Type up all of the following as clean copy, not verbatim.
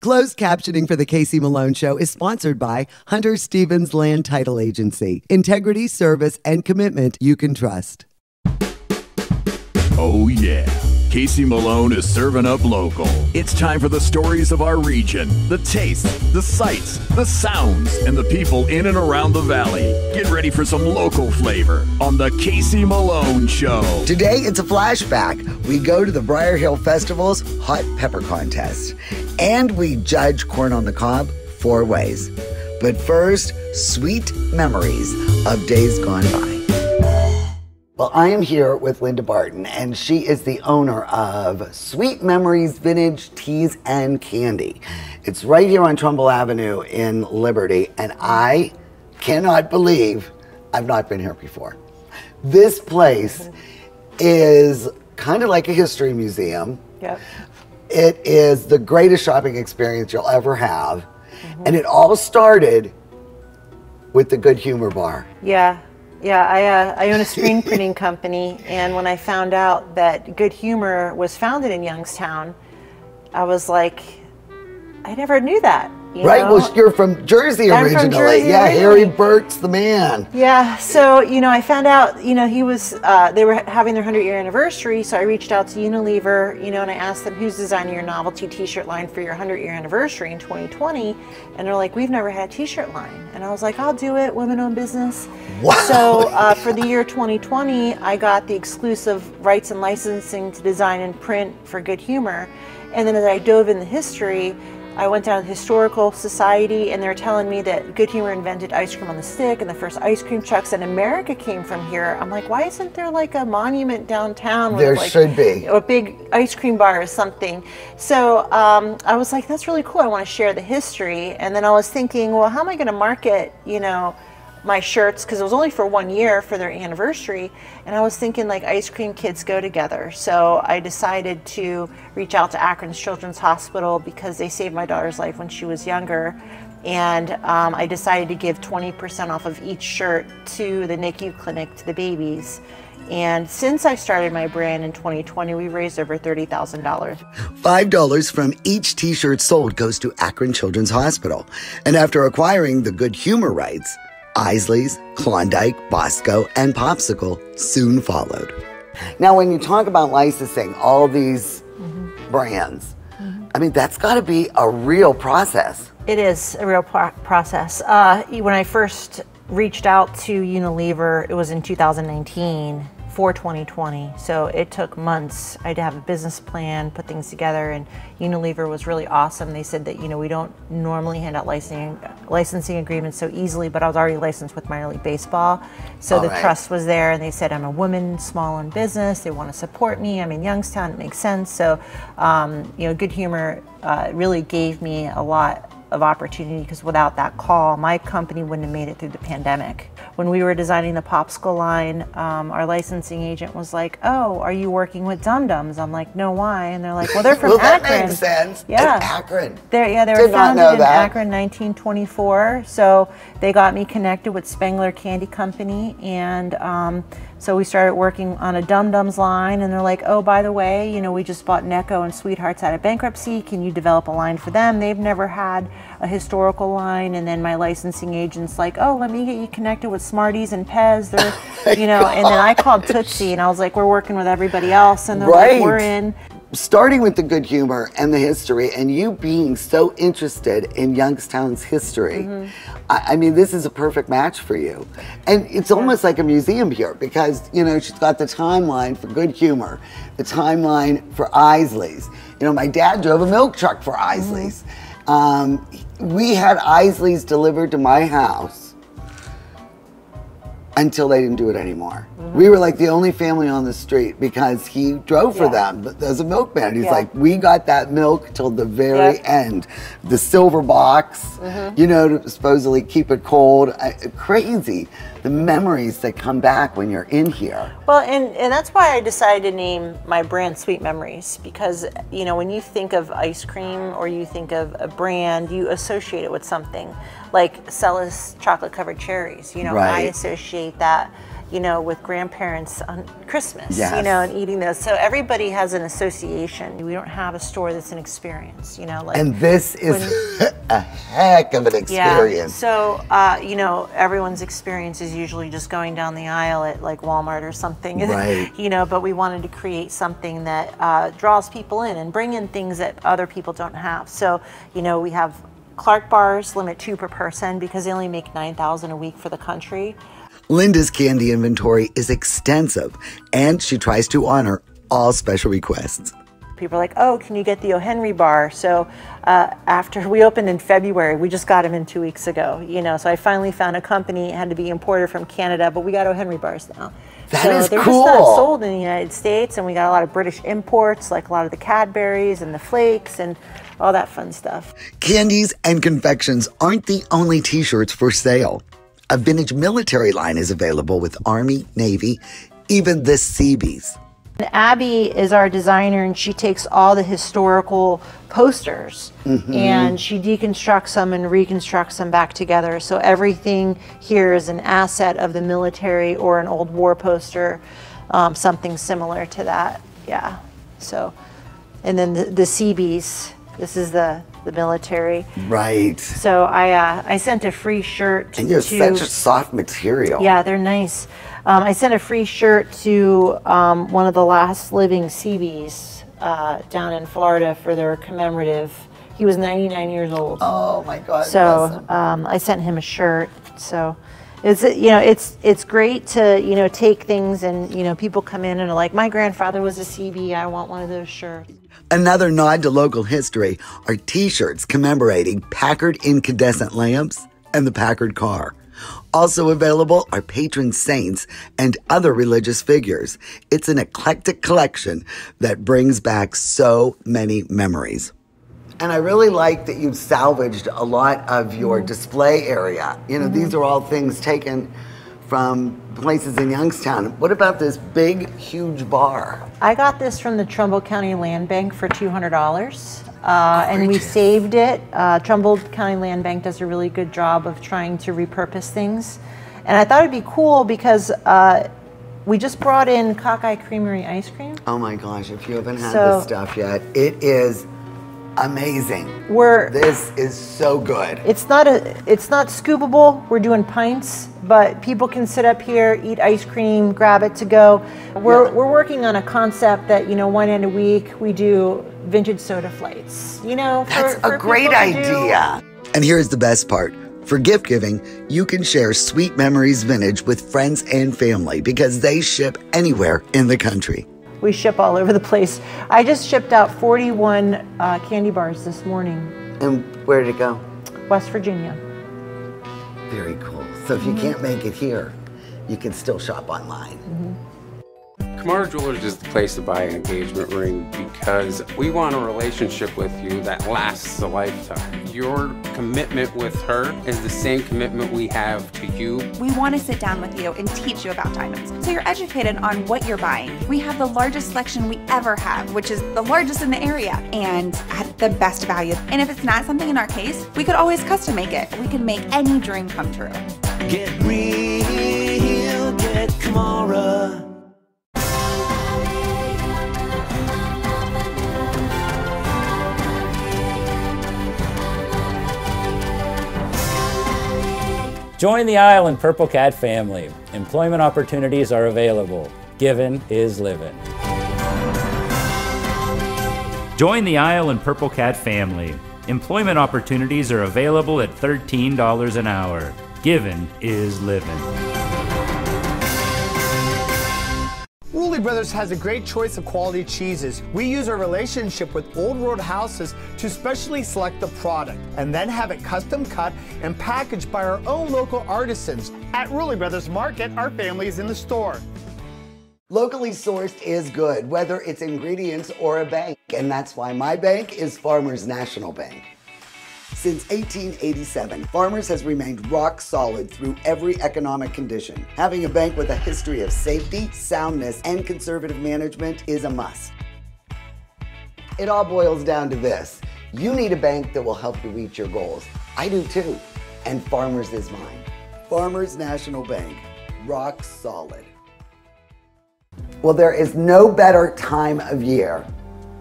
Closed captioning for the Casey Malone Show is sponsored by Hunter Stevens Land Title Agency. Integrity, service, and commitment you can trust. Oh yeah, Casey Malone is serving up local. It's time for the stories of our region, the tastes, the sights, the sounds, and the people in and around the valley. Get ready for some local flavor on the Casey Malone Show. Today it's a flashback. We go to the Briar Hill Festival's Hot Pepper Contest, and we judge corn on the cob 4 ways. But first, sweet memories of days gone by. Well, I am here with Linda Barton, and she is the owner of Sweet Memories Vintage Teas and Candy. It's right here on Trumbull Avenue in Liberty, and I cannot believe I've not been here before. This place is kind of like a history museum. Yep. It is the greatest shopping experience you'll ever have, and it all started with the Good Humor Bar. Yeah. Yeah, I own a screen printing company, and when I found out that Good Humor was founded in Youngstown, I was like, I never knew that. Right, know? well, you're from Jersey I'm originally. from Jersey yeah, originally. Harry Burt's the man. Yeah, so, I found out, he was, they were having their 100-year anniversary, so I reached out to Unilever, and I asked them, who's designing your novelty t-shirt line for your 100-year anniversary in 2020? And they're like, we've never had a t-shirt line. And I was like, I'll do it, women-owned business. Wow. So for the year 2020, I got the exclusive rights and licensing to design and print for Good Humor. And then as I dove in the history, I went down to the Historical Society, and they're telling me that Good Humor invented ice cream on the stick, and the first ice cream trucks in America came from here. I'm like, why isn't there like a monument downtown? There with like should be. a big ice cream bar or something. So I was like, that's really cool. I want to share the history. And then I was thinking, well, how am I going to market, my shirts, because it was only for 1 year for their anniversary, and I was thinking like ice cream kids go together. So I decided to reach out to Akron Children's Hospital because they saved my daughter's life when she was younger, and I decided to give 20% off of each shirt to the NICU clinic, to the babies. And since I started my brand in 2020, we've raised over $30,000. $5 from each t-shirt sold goes to Akron Children's Hospital. And after acquiring the Good Humor rights, Isley's, Klondike, Bosco, and Popsicle soon followed. Now, when you talk about licensing all these brands, I mean, that's got to be a real process. It is a real process. When I first reached out to Unilever, it was in 2019 for 2020. So it took months. I had to have a business plan, put things together, and Unilever was really awesome. They said that, we don't normally hand out licensing agreements so easily, but I was already licensed with minor league baseball. So the trust was there, and they said, I'm a woman, small-owned business. They want to support me. I'm in Youngstown. It makes sense. So, Good Humor really gave me a lot of opportunity, because without that call, my company wouldn't have made it through the pandemic. When we were designing the Popsicle line, our licensing agent was like, oh, are you working with Dum Dums? I'm like, no, why? And they're like, well, they're from well, Akron. That makes sense. Yeah. Akron. They were founded in Akron 1924. So they got me connected with Spangler Candy Company, and so we started working on a Dum Dums line, and they're like, oh, by the way, we just bought Necco and Sweethearts out of bankruptcy. Can you develop a line for them? They've never had a historical line. And then my licensing agent's like, oh, let me get you connected with Smarties and Pez. They're, and then I called Tootsie, and I was like, we're working with everybody else, and they're like, we're in. Starting with the Good Humor and the history, and you being so interested in Youngstown's history, I mean, this is a perfect match for you. And it's almost like a museum here, because, she's got the timeline for Good Humor, the timeline for Isley's. My dad drove a milk truck for Isley's. We had Isley's delivered to my house until they didn't do it anymore. We were like the only family on the street, because he drove for them as a milkman. He's like, we got that milk till the very end. The silver box, to supposedly keep it cold. Crazy, the memories that come back when you're in here. Well, and that's why I decided to name my brand Sweet Memories, because, when you think of ice cream or you think of a brand, you associate it with something. Like Celis chocolate covered cherries, I associate that, you know, with grandparents on Christmas, Yes. you know, and eating those. So everybody has an association. We don't have a store that's an experience, you know, like. And this is a heck of an experience. So, you know, everyone's experience is usually just going down the aisle at like Walmart or something, Right. you know, but we wanted to create something that draws people in and bring in things that other people don't have. So, you know, we have Clark bars, limit 2 per person because they only make 9,000 a week for the country. Linda's candy inventory is extensive, and she tries to honor all special requests. People are like, oh, can you get the O. Henry bar? So after we opened in February, we just got them in 2 weeks ago, you know, so I finally found a company. It had to be imported from Canada, but we got O. Henry bars now. That is they're cool. just not sold in the United States, and we got a lot of British imports, like a lot of the Cadburys and the flakes and all that fun stuff. Candies and confections aren't the only t-shirts for sale. A vintage military line is available with Army, Navy, even the Seabees. And Abby is our designer, and she takes all the historical posters and she deconstructs them and reconstructs them back together. So everything here is an asset of the military or an old war poster, something similar to that. Yeah. So, and then the Seabees. This is the military. Right. So I sent a free shirt And you're to. such a soft material. Yeah, they're nice. I sent a free shirt to one of the last living Seabees down in Florida for their commemorative. He was 99 years old. Oh my God. So I sent him a shirt. So it's, you know, it's great to, you know, take things and, you know, people come in and are like, my grandfather was a Seabee. I want one of those shirts. Another nod to local history are t-shirts commemorating Packard incandescent lamps and the Packard car. Also available are patron saints and other religious figures. It's an eclectic collection that brings back so many memories. And I really like that you've salvaged a lot of your display area. You know, these are all things taken from places in Youngstown. What about this big, huge bar? I got this from the Trumbull County Land Bank for $200. And we saved it. Trumbull County Land Bank does a really good job of trying to repurpose things. And I thought it'd be cool because we just brought in Cockeye Creamery ice cream. Oh my gosh, if you haven't had So- this stuff yet, it is amazing. We're This is so good. It's not scoopable. We're doing pints, but people can sit up here, eat ice cream, grab it to go. We're working on a concept that, you know, one end a week we do vintage soda flights. You know, That's for a great people to do. idea. And here's the best part. For gift giving, you can share Sweet Memories Vintage with friends and family because they ship anywhere in the country. We ship all over the place. I just shipped out 41 candy bars this morning, And where did it go? West Virginia. Very cool. So if you can't make it here, you can still shop online. Kamara Jewelers is the place to buy an engagement ring because we want a relationship with you that lasts a lifetime. Your commitment with her is the same commitment we have to you. We want to sit down with you and teach you about diamonds so you're educated on what you're buying. We have the largest selection we ever have, which is the largest in the area and at the best value. And if it's not something in our case, we could always custom make it. We can make any dream come true. Get real, get Kamara. Join the Isle and Purple Cat family. Employment opportunities are available. Given is living. Join the Isle and Purple Cat family. Employment opportunities are available at $13 an hour. Given is living. Rulli Brothers has a great choice of quality cheeses. We use our relationship with Old Road Houses to specially select the product and then have it custom cut and packaged by our own local artisans. At Rulli Brothers Market, our family is in the store. Locally sourced is good, whether it's ingredients or a bank, and that's why my bank is Farmers National Bank. Since 1887, Farmers has remained rock solid through every economic condition. Having a bank with a history of safety, soundness, and conservative management is a must. It all boils down to this. You need a bank that will help you reach your goals. I do too, and Farmers is mine. Farmers National Bank. rock solid. Well, there is no better time of year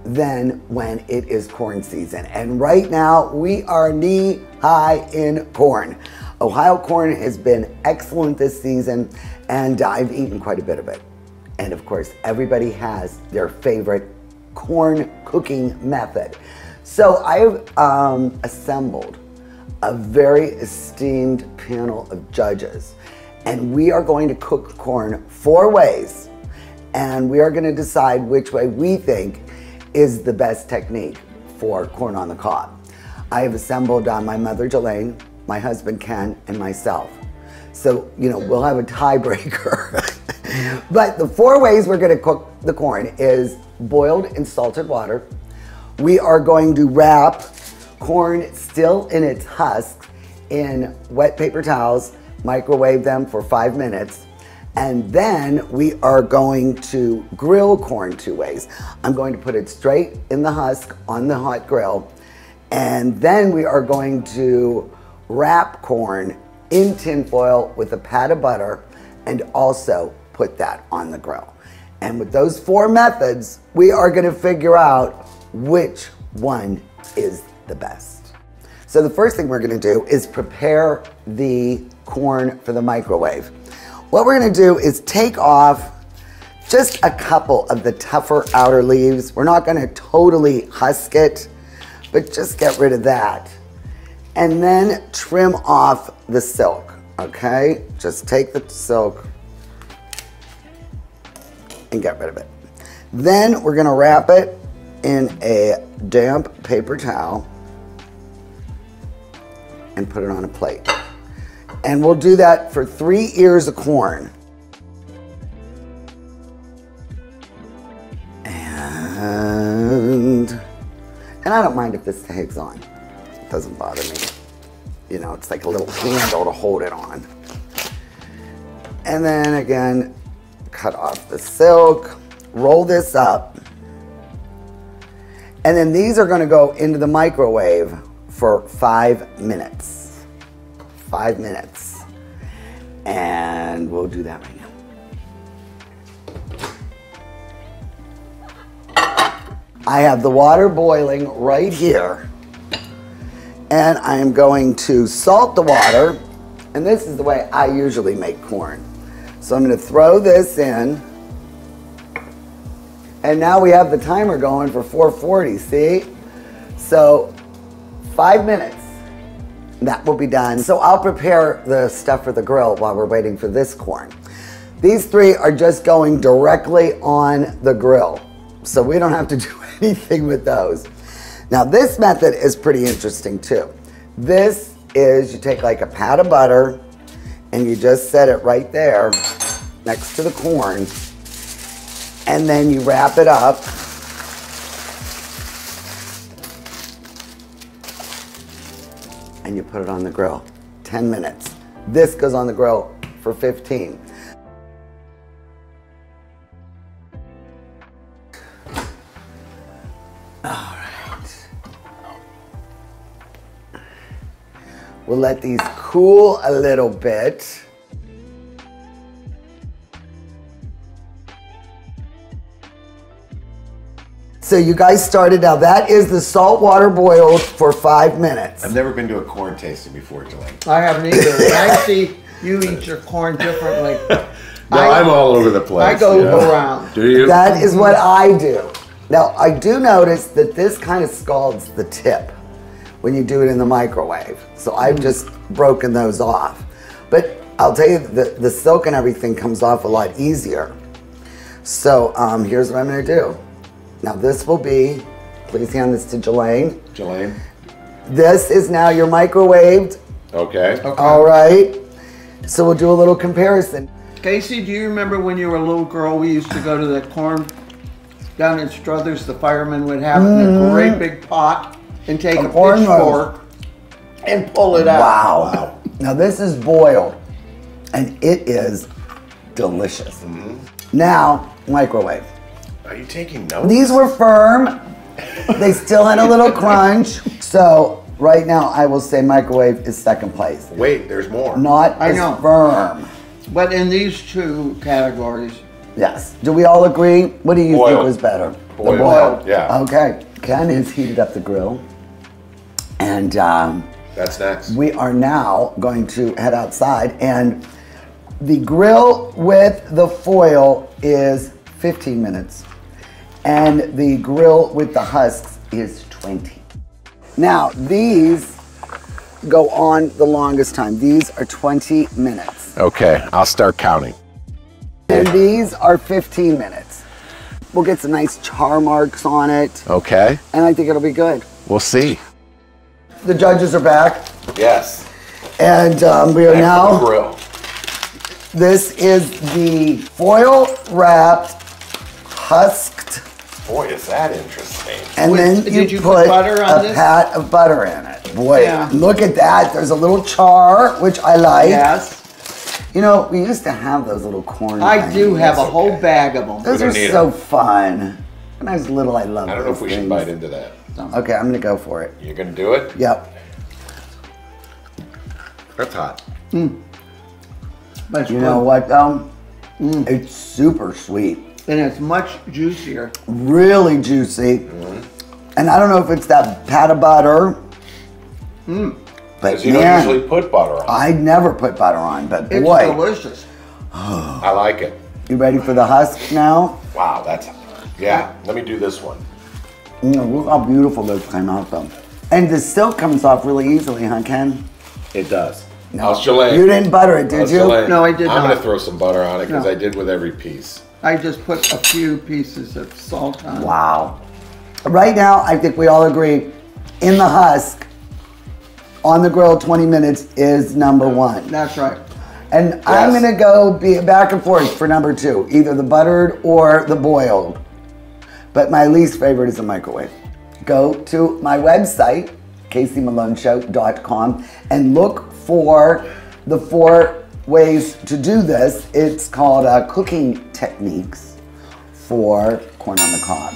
than when it is corn season. And right now we are knee high in corn. Ohio corn has been excellent this season, and I've eaten quite a bit of it. And of course, everybody has their favorite corn cooking method. So I've assembled a very esteemed panel of judges, and we are going to cook corn 4 ways, and we are going to decide which way we think is the best technique for corn on the cob. I have assembled my mother, Jelaine, my husband, Ken, and myself. So, you know, we'll have a tiebreaker. But the 4 ways we're going to cook the corn is boiled in salted water. We are going to wrap corn still in its husk in wet paper towels, microwave them for 5 minutes, and then we are going to grill corn 2 ways. I'm going to put it straight in the husk on the hot grill, and then we are going to wrap corn in tin foil with a pat of butter and also put that on the grill. And with those 4 methods, we are going to figure out which one is the best. So the first thing we're going to do is prepare the corn for the microwave. What we're going to do is take off just a couple of the tougher outer leaves. We're not going to totally husk it, but just get rid of that. And then trim off the silk, okay? Just take the silk and get rid of it. Then we're going to wrap it in a damp paper towel and put it on a plate. And we'll do that for 3 ears of corn. And I don't mind if this tags on. It doesn't bother me. You know, it's like a little handle to hold it on. And then again, cut off the silk, roll this up. And then these are going to go into the microwave for 5 minutes. 5 minutes. And we'll do that right now. I have the water boiling right here. And I am going to salt the water. And this is the way I usually make corn. So I'm going to throw this in. And now we have the timer going for 440, see? So 5 minutes. That will be done. So I'll prepare the stuff for the grill while we're waiting for this corn. These 3 are just going directly on the grill. So we don't have to do anything with those. Now this method is pretty interesting too. This is, you take like a pat of butter and you just set it right there next to the corn, and then you wrap it up. And you put it on the grill. 10 minutes. This goes on the grill for 15. All right. We'll let these cool a little bit. So you guys started, now that is the salt water boiled for 5 minutes. I've never been to a corn tasting before, Jelaine. I haven't either. I see you eat your corn differently. No, I'm all over the place. I go around. Do you? That is what I do. Now, I do notice that this kind of scalds the tip when you do it in the microwave. So I've just broken those off. But I'll tell you, the silk and everything comes off a lot easier. So here's what I'm going to do. Now this will be, please hand this to Jelaine. Jelaine. This is now your microwaved. Okay. All right. So we'll do a little comparison. Casey, do you remember when you were a little girl, we used to go to the corn down in Struthers, the firemen would have it in a great big pot and take a pitchfork and pull it out. Wow. Now this is boiled and it is delicious. Now, microwave. Are you taking notes? These were firm. They still had a little crunch. So right now I will say microwave is second place. Wait, there's more. Not as firm. But in these two categories, Yes. Do we all agree? What do you think was better? Boiled. The boiled. Yeah. Okay. Ken has heated up the grill. And that's next. We are now going to head outside. And the grill with the foil is 15 minutes. And the grill with the husks is 20. Now, these go on the longest time. These are 20 minutes. Okay, I'll start counting. And these are 15 minutes. We'll get some nice char marks on it. Okay. And I think it'll be good. We'll see. The judges are back. Yes. And we are now. Grill. This is the foil wrapped, husked. Boy, is that interesting. And then you put butter on a this? pat of butter in it. Boy, Yeah. look at that. There's a little char, which I like. yes, You know, we used to have those little corn I things. do have a whole bag of them. Those We are don't need so fun. When I was little, I loved I don't know those if we things. should bite into that. Okay, I'm gonna go for it. You're gonna do it? Yep. That's hot. That's You good. know what though? It's super sweet. And it's much juicier. Really juicy. And I don't know if it's that pat of butter. But Because you don't man, usually put butter on. I never put butter on, but It's boy. delicious. I like it. You ready for the husk now? Wow, that's, yeah. Let me do this one. Look how beautiful those came out though. And the silk comes off really easily, huh, Ken? It does. No. I'll fillet. You didn't butter it, did you? No, I did I'm not. gonna throw some butter on it because No. I did with every piece. I just put a few pieces of salt on. Wow. Right now, I think we all agree, in the husk, on the grill, 20 minutes is number one. That's right. And I'm gonna go back and forth for number two, either the buttered or the boiled. But my least favorite is the microwave. Go to my website, CaseyMaloneShow.com, and look for the 4 ways to do this. It's called Cooking Techniques for Corn on the Cob.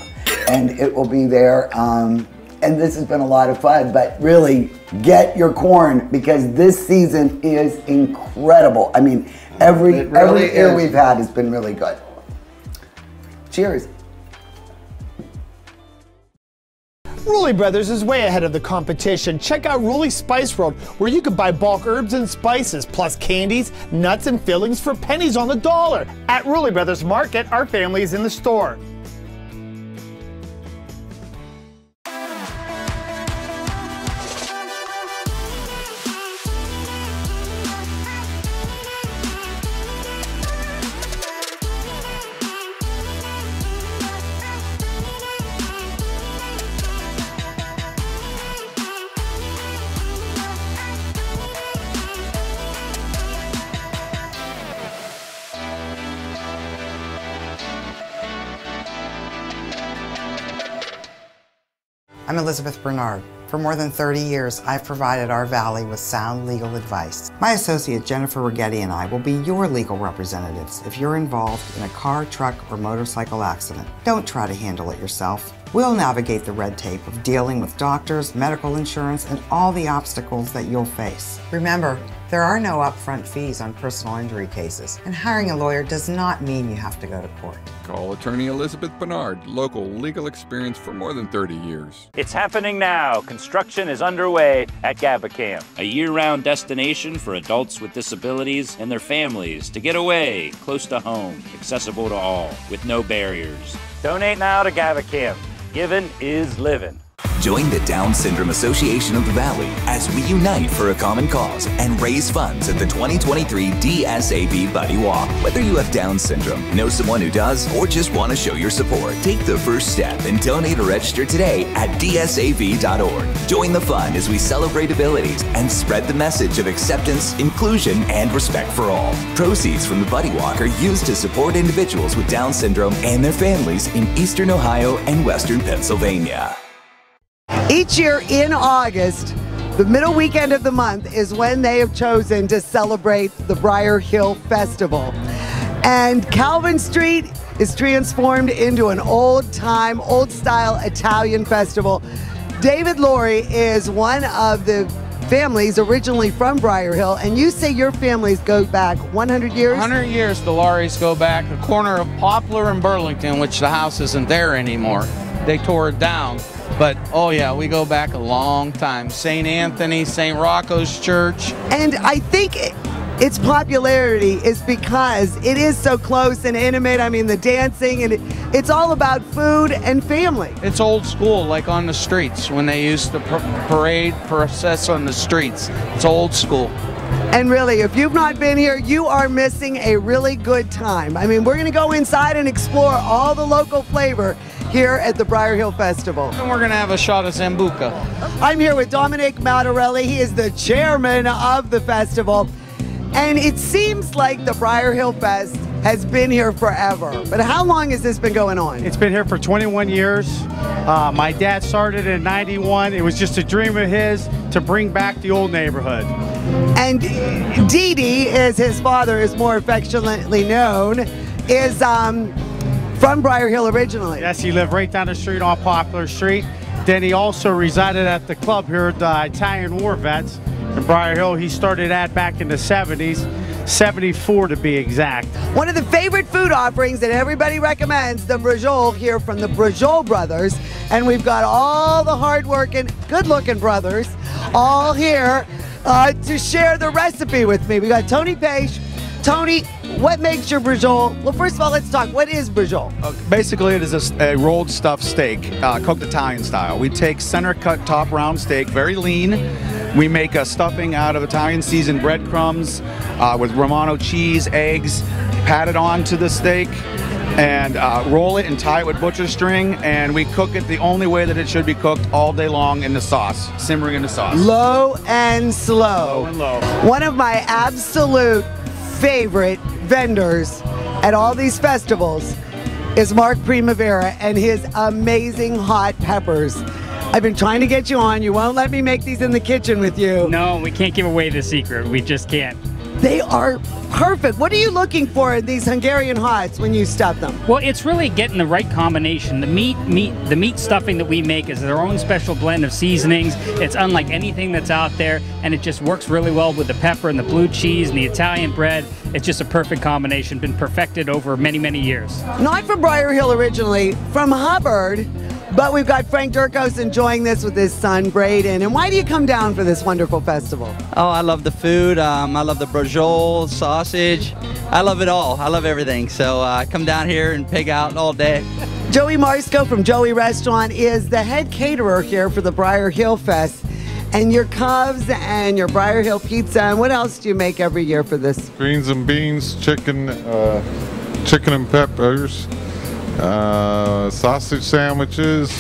And it will be there. And this has been a lot of fun, but really get your corn because this season is incredible. I mean, every year we've had has been really good. Cheers. Rulli Brothers is way ahead of the competition. Check out Rulli Spice World, where you can buy bulk herbs and spices, plus candies, nuts, and fillings for pennies on the dollar. At Rulli Brothers Market, our family is in the store. I'm Elizabeth Bernard. For more than 30 years, I've provided our Valley with sound legal advice. My associate Jennifer Rigetti and I will be your legal representatives if you're involved in a car, truck, or motorcycle accident. Don't try to handle it yourself. We'll navigate the red tape of dealing with doctors, medical insurance, and all the obstacles that you'll face. Remember, there are no upfront fees on personal injury cases, and hiring a lawyer does not mean you have to go to court. Call attorney Elizabeth Bernard, local legal experience for more than 30 years. It's happening now. Construction is underway at Gavacamp, a year-round destination for adults with disabilities and their families to get away, close to home, accessible to all, with no barriers. Donate now to Gavacamp. Giving is living. Join the Down Syndrome Association of the Valley as we unite for a common cause and raise funds at the 2023 DSAV Buddy Walk. Whether you have Down syndrome, know someone who does, or just want to show your support, take the first step and donate or register today at DSAV.org. Join the fun as we celebrate abilities and spread the message of acceptance, inclusion, and respect for all. Proceeds from the Buddy Walk are used to support individuals with Down syndrome and their families in Eastern Ohio and Western Pennsylvania. Each year in August, the middle weekend of the month is when they have chosen to celebrate the Briar Hill Festival. And Calvin Street is transformed into an old-time, old-style Italian festival. David Laurie is one of the families originally from Briar Hill, and you say your families go back 100 years? 100 years the Laurys go back. The corner of Poplar and Burlington, which the house isn't there anymore. They tore it down. But, oh yeah, we go back a long time. St. Anthony, St. Rocco's Church. And I think its popularity is because it is so close and intimate. I mean, the dancing, and it's all about food and family. It's old school, like on the streets, when they used to parade, process on the streets. It's old school. And really, if you've not been here, you are missing a really good time. I mean, we're going to go inside and explore all the local flavor here at the Briar Hill Festival. And we're going to have a shot of Sambuca. I'm here with Dominic Mattarelli. He is the chairman of the festival. And it seems like the Briar Hill Fest has been here forever. But how long has this been going on? It's been here for 21 years. My dad started in '91. It was just a dream of his to bring back the old neighborhood. And Dee Dee, as his father is more affectionately known, is from Briar Hill originally. Yes, he lived right down the street on Poplar Street. Then he also resided at the club here at the Italian War Vets in Briar Hill. He started that back in the 70s, 74 to be exact. One of the favorite food offerings that everybody recommends, the brajol here from the Brajol Brothers. And we've got all the hard-working, good-looking brothers all here to share the recipe with me. We got Tony Page. Tony, what makes your brajol? Well, first of all, let's talk. What is brajol? Basically, it is a rolled stuffed steak, cooked Italian style. We take center cut top round steak, very lean. We make a stuffing out of Italian seasoned breadcrumbs with Romano cheese, eggs, pat it onto the steak, and roll it and tie it with butcher string, and we cook it the only way that it should be cooked all day long in the sauce, simmering in the sauce. Low and slow. Low and low. One of my absolute favorite vendors at all these festivals is Mark Primavera and his amazing hot peppers. I've been trying to get you on. You won't let me make these in the kitchen with you. No, we can't give away the secret. We just can't. They are perfect. What are you looking for in these Hungarian hots when you stuff them? Well, it's really getting the right combination. The meat stuffing that we make is their own special blend of seasonings. It's unlike anything that's out there, and it just works really well with the pepper and the blue cheese and the Italian bread. It's just a perfect combination, been perfected over many, many years. Not from Briar Hill originally, from Hubbard, but we've got Frank Durkos enjoying this with his son, Braden. And why do you come down for this wonderful festival? Oh, I love the food. I love the brajol, sausage. I love it all. I love everything. So I come down here and pig out all day. Joey Marsko from Joey Restaurant is the head caterer here for the Briar Hill Fest. And your Cubs and your Briar Hill Pizza, and what else do you make every year for this? Greens and beans, chicken and peppers, sausage sandwiches,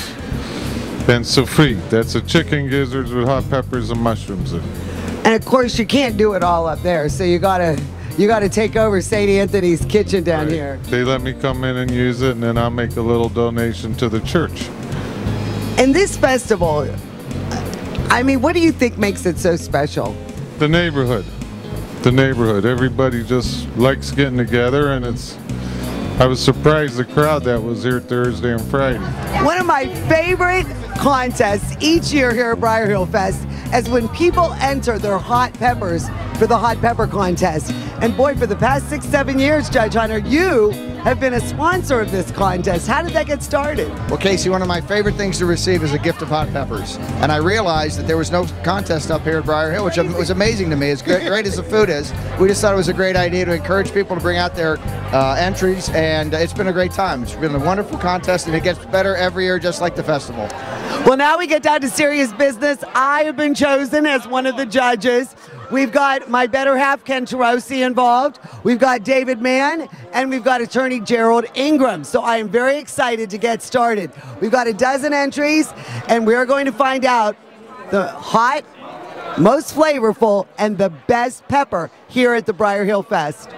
and sofrite. That's a chicken gizzards with hot peppers and mushrooms in it. And of course, you can't do it all up there, so you gotta take over St. Anthony's kitchen down here. They let me come in and use it, and then I'll make a little donation to the church. And this festival, I mean, what do you think makes it so special? The neighborhood. The neighborhood. Everybody just likes getting together, and I was surprised the crowd that was here Thursday and Friday. One of my favorite contests each year here at Briar Hill Fest is when people enter their hot peppers for the hot pepper contest. And boy, for the past 6-7 years, Judge Hunter, you have been a sponsor of this contest. How did that get started? Well, Casey, one of my favorite things to receive is a gift of hot peppers. And I realized that there was no contest up here at Briar Hill, which was amazing to me. As great as the food is, we just thought it was a great idea to encourage people to bring out their entries, and it's been a great time. It's been a wonderful contest, and it gets better every year, just like the festival. Well, now we get down to serious business. I have been chosen as one of the judges. We've got my better half, Ken Tarosi, involved. We've got David Mann, and we've got attorney Gerald Ingram. So I am very excited to get started. We've got a dozen entries, and we're going to find out the hot, most flavorful, and the best pepper here at the Briar Hill Fest.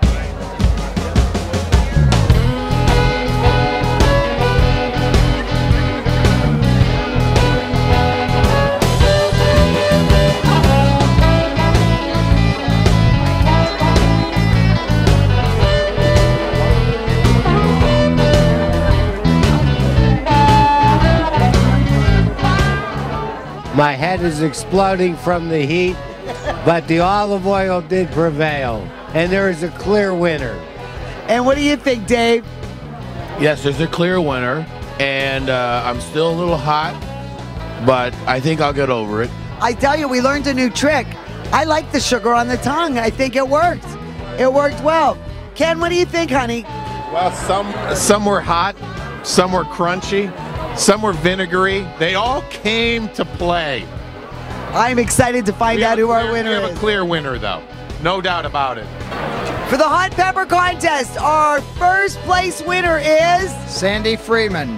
My head is exploding from the heat, but the olive oil did prevail, and there is a clear winner. And what do you think, Dave? Yes, there's a clear winner, and I'm still a little hot, but I think I'll get over it. I tell you, we learned a new trick. I like the sugar on the tongue. I think it worked. It worked well. Ken, what do you think, honey? Well, some were hot, some were crunchy, some were vinegary. They all came to play. I'm excited to find out who our winner is. We have a clear winner, though. No doubt about it. For the hot pepper contest, our first place winner is Sandy Freeman.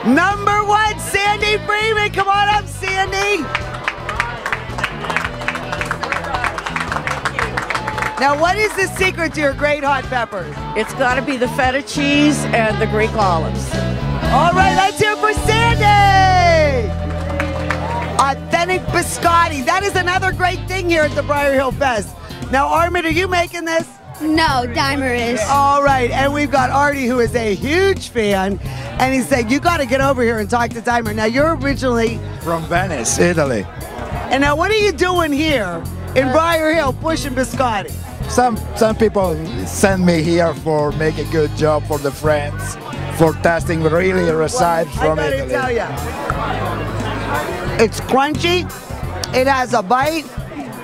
Number 1, Sandy Freeman. Come on up, Sandy. Now, what is the secret to your great hot peppers? It's got to be the feta cheese and the Greek olives. All right, let's hear it for Sandy. Authentic biscotti. That is another great thing here at the Briar Hill Fest. Now, Armin, are you making this? No, Dimer is. All right, and we've got Artie, who is a huge fan, and he said, you got to get over here and talk to Dimer. Now, you're originally from Venice, Italy. And now, what are you doing here in Briar Hill pushing biscotti? Some people send me here for make a good job for the friends, for testing really recipes from Italy. I gotta tell you, it's crunchy, it has a bite,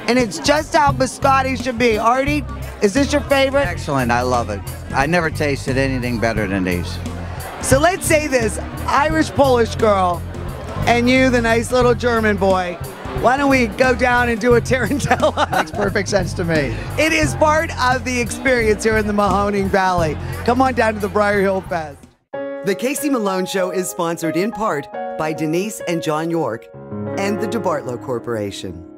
and it's just how biscotti should be. Artie, is this your favorite? Excellent, I love it. I never tasted anything better than these. So let's say this, Irish Polish girl, and you, the nice little German boy, why don't we go down and do a tarantella? Makes perfect sense to me. It is part of the experience here in the Mahoning Valley. Come on down to the Briar Hill Fest. The Casey Malone Show is sponsored in part by Denise and John York and the DeBartolo Corporation.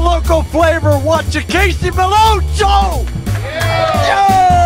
Local flavor, watch the Casey Malone Show! Yeah!